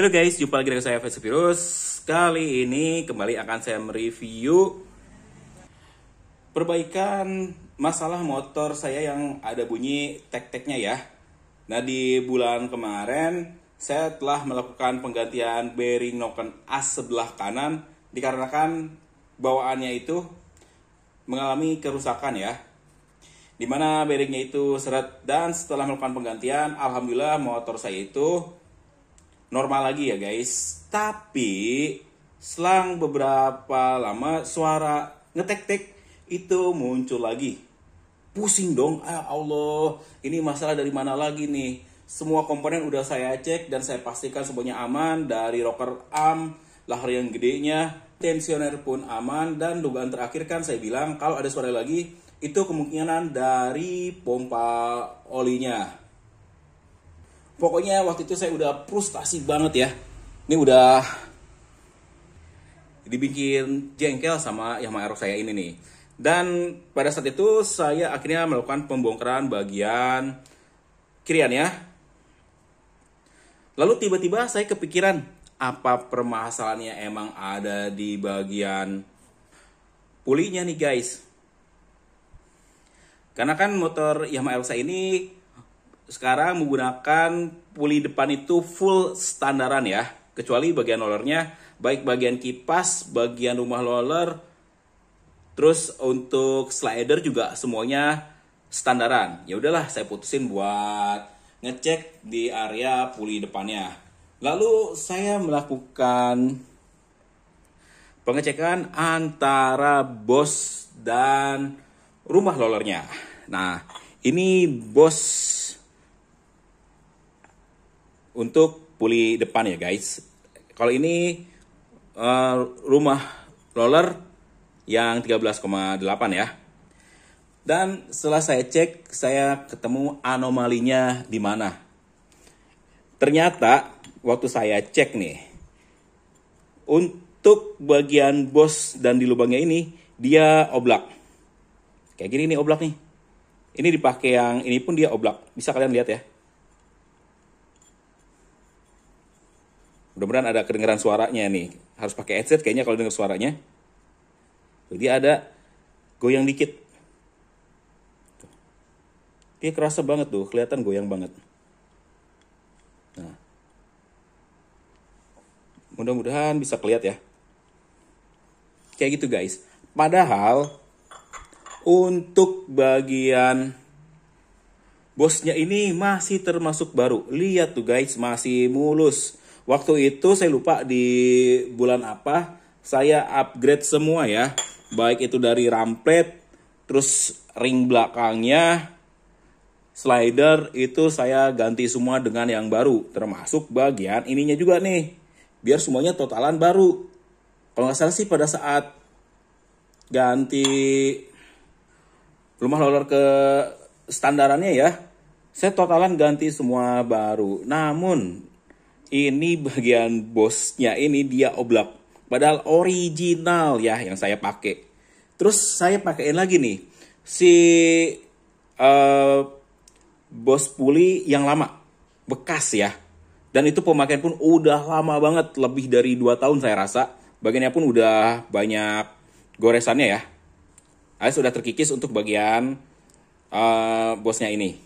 Halo guys, jumpa lagi dengan saya Virus. Kali ini kembali akan saya mereview perbaikan masalah motor saya yang ada bunyi tek-teknya ya. Nah, di bulan kemarin saya telah melakukan penggantian bearing noken as sebelah kanan dikarenakan bawaannya itu mengalami kerusakan ya. Dimana bearingnya itu seret, dan setelah melakukan penggantian, alhamdulillah motor saya itu normal lagi ya guys. Tapi selang beberapa lama suara ngetek-tek itu muncul lagi. Pusing dong, ya Allah, ini masalah dari mana lagi nih? Semua komponen udah saya cek dan saya pastikan semuanya aman, dari rocker arm, lahar yang gedenya, tensioner pun aman, dan dugaan terakhir kan saya bilang kalau ada suara lagi itu kemungkinan dari pompa olinya. Pokoknya waktu itu saya udah frustasi banget ya. Ini udah dibikin jengkel sama Yamaha Aerox saya ini nih. Dan pada saat itu saya akhirnya melakukan pembongkaran bagian kirian ya. Lalu tiba-tiba saya kepikiran, apa permasalahannya emang ada di bagian pulinya nih guys. Karena kan motor Yamaha Aerox saya ini sekarang menggunakan puli depan itu full standaran ya, kecuali bagian rollernya, baik bagian kipas, bagian rumah roller, terus untuk slider juga semuanya standaran. Ya udahlah, saya putusin buat ngecek di area puli depannya. Lalu saya melakukan pengecekan antara bos dan rumah rollernya. Nah, ini bos untuk puli depan ya guys. Kalau ini rumah roller yang 13,8 ya. Dan setelah saya cek, saya ketemu anomalinya di mana. Ternyata waktu saya cek nih, untuk bagian bos dan di lubangnya ini dia oblak. Kayak gini nih oblak nih. Ini dipakai yang ini pun dia oblak. Bisa kalian lihat ya. Mudah-mudahan ada kedengaran suaranya nih. Harus pakai headset kayaknya kalau dengar suaranya. Jadi ada goyang dikit. Dia kerasa banget tuh, kelihatan goyang banget. Nah, mudah-mudahan bisa kelihatan ya. Kayak gitu guys. Padahal untuk bagian bosnya ini masih termasuk baru. Lihat tuh guys, masih mulus. Waktu itu saya lupa di bulan apa, saya upgrade semua ya. Baik itu dari ramplate, terus ring belakangnya, slider itu saya ganti semua dengan yang baru. Termasuk bagian ininya juga nih. Biar semuanya totalan baru. Kalau nggak salah sih pada saat ganti rumah roller ke standarannya ya, saya totalan ganti semua baru. Namun ini bagian bosnya ini dia oblak. Padahal original ya yang saya pakai. Terus saya pakaiin lagi nih si bos puli yang lama. Bekas ya. Dan itu pemakaian pun udah lama banget. Lebih dari 2 tahun saya rasa. Bagiannya pun udah banyak goresannya ya. Saya sudah terkikis untuk bagian bosnya ini.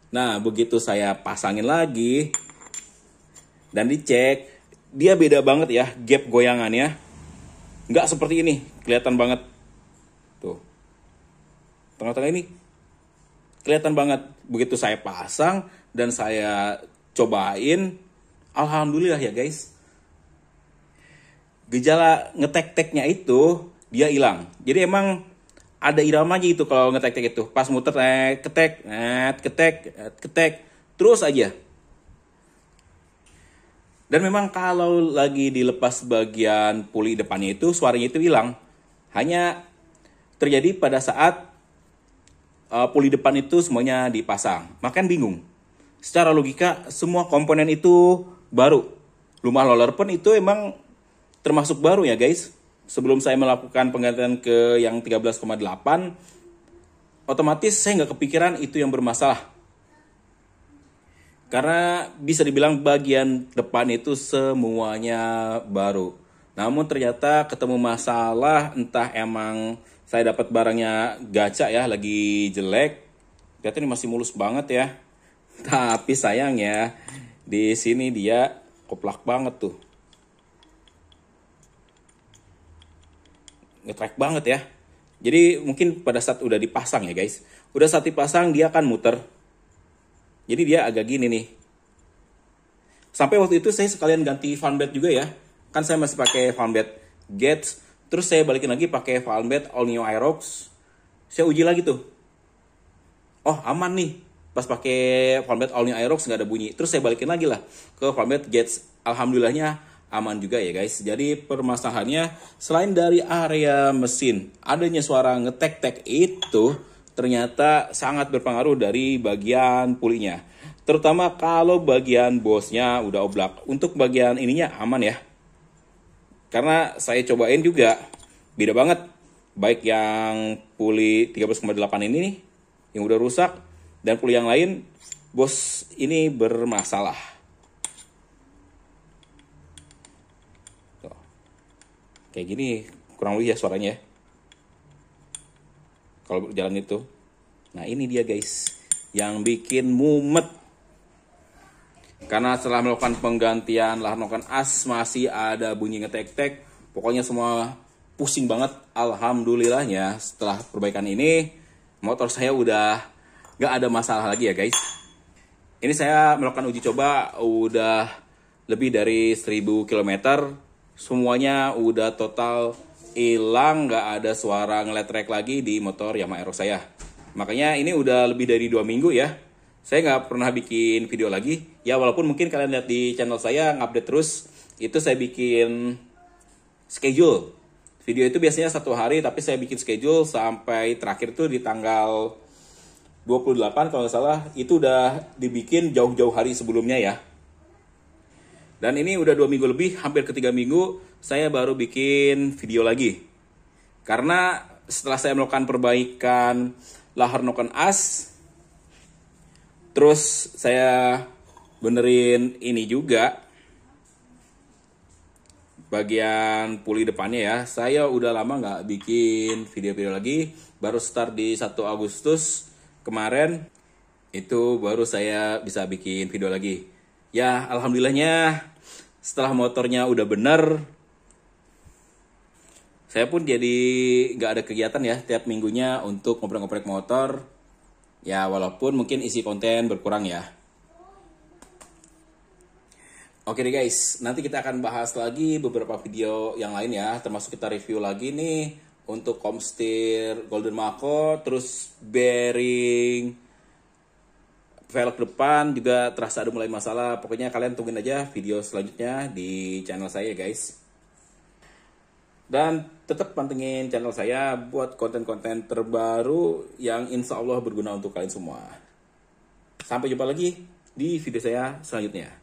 Nah, begitu saya pasangin lagi dan dicek, dia beda banget ya gap goyangannya. Nggak seperti ini, kelihatan banget. Tuh. Tengah-tengah ini kelihatan banget. Begitu saya pasang dan saya cobain, alhamdulillah ya guys. Gejala ngetek-teknya itu dia hilang. Jadi emang ada iramanya itu kalau ngetek-tek itu. Pas muter ketek, ketek, terus aja. Dan memang kalau lagi dilepas bagian puli depannya itu suaranya itu hilang. Hanya terjadi pada saat puli depan itu semuanya dipasang. Makan bingung. Secara logika semua komponen itu baru. Rumah roller pun itu emang termasuk baru ya guys. Sebelum saya melakukan penggantian ke yang 13,8, otomatis saya nggak kepikiran itu yang bermasalah. Karena bisa dibilang bagian depan itu semuanya baru. Namun ternyata ketemu masalah, entah emang saya dapat barangnya gacha ya, lagi jelek. Ternyata ini masih mulus banget ya. Tapi sayangnya di sini dia koplak banget tuh. Ngetrack banget ya. Jadi mungkin pada saat udah dipasang ya guys. Udah saat dipasang dia akan muter. Jadi dia agak gini nih. Sampai waktu itu saya sekalian ganti fanbed juga ya. Kan saya masih pakai fanbed Gates. Terus saya balikin lagi pakai fanbed All New Aerox. Saya uji lagi tuh. Oh aman nih. Pas pakai fanbed All New Aerox nggak ada bunyi. Terus saya balikin lagi lah ke fanbed Gates. Alhamdulillahnya aman juga ya guys. Jadi permasalahannya selain dari area mesin, adanya suara ngetek-tek itu ternyata sangat berpengaruh dari bagian pulinya. Terutama kalau bagian bosnya udah oblak. Untuk bagian ininya aman ya. Karena saya cobain juga beda banget. Baik yang puli 13,8 ini nih yang udah rusak dan puli yang lain bos ini bermasalah. Tuh. Kayak gini kurang lebih ya suaranya ya. Kalau jalan itu. Nah ini dia guys yang bikin mumet. Karena setelah melakukan penggantian lahan noken as masih ada bunyi ngetek-tek. Pokoknya semua pusing banget. Alhamdulillahnya setelah perbaikan ini motor saya udah gak ada masalah lagi ya guys. Ini saya melakukan uji coba udah lebih dari 1000 km. Semuanya udah total hilang, gak ada suara ngeletrek lagi di motor Yamaha Aerox saya. Makanya ini udah lebih dari 2 minggu ya. Saya nggak pernah bikin video lagi. Ya walaupun mungkin kalian lihat di channel saya ngupdate terus. Itu saya bikin schedule. Video itu biasanya 1 hari, tapi saya bikin schedule sampai terakhir tuh di tanggal 28 kalau nggak salah. Itu udah dibikin jauh-jauh hari sebelumnya ya. Dan ini udah 2 minggu lebih, hampir ke 3 minggu, saya baru bikin video lagi. Karena setelah saya melakukan perbaikan lahar noken as, terus saya benerin ini juga, bagian puli depannya ya. Saya udah lama nggak bikin video-video lagi, baru start di 1 Agustus kemarin, itu baru saya bisa bikin video lagi. Ya alhamdulillahnya setelah motornya udah bener, saya pun jadi nggak ada kegiatan ya tiap minggunya untuk ngoprek-ngoprek motor. Ya walaupun mungkin isi konten berkurang ya. Oke deh guys, nanti kita akan bahas lagi beberapa video yang lain ya. Termasuk kita review lagi nih untuk Comsteer Golden Mako, terus bearing velg depan juga terasa ada mulai masalah. Pokoknya kalian tungguin aja video selanjutnya di channel saya guys. Dan tetap pantengin channel saya buat konten-konten terbaru yang insya Allah berguna untuk kalian semua. Sampai jumpa lagi di video saya selanjutnya.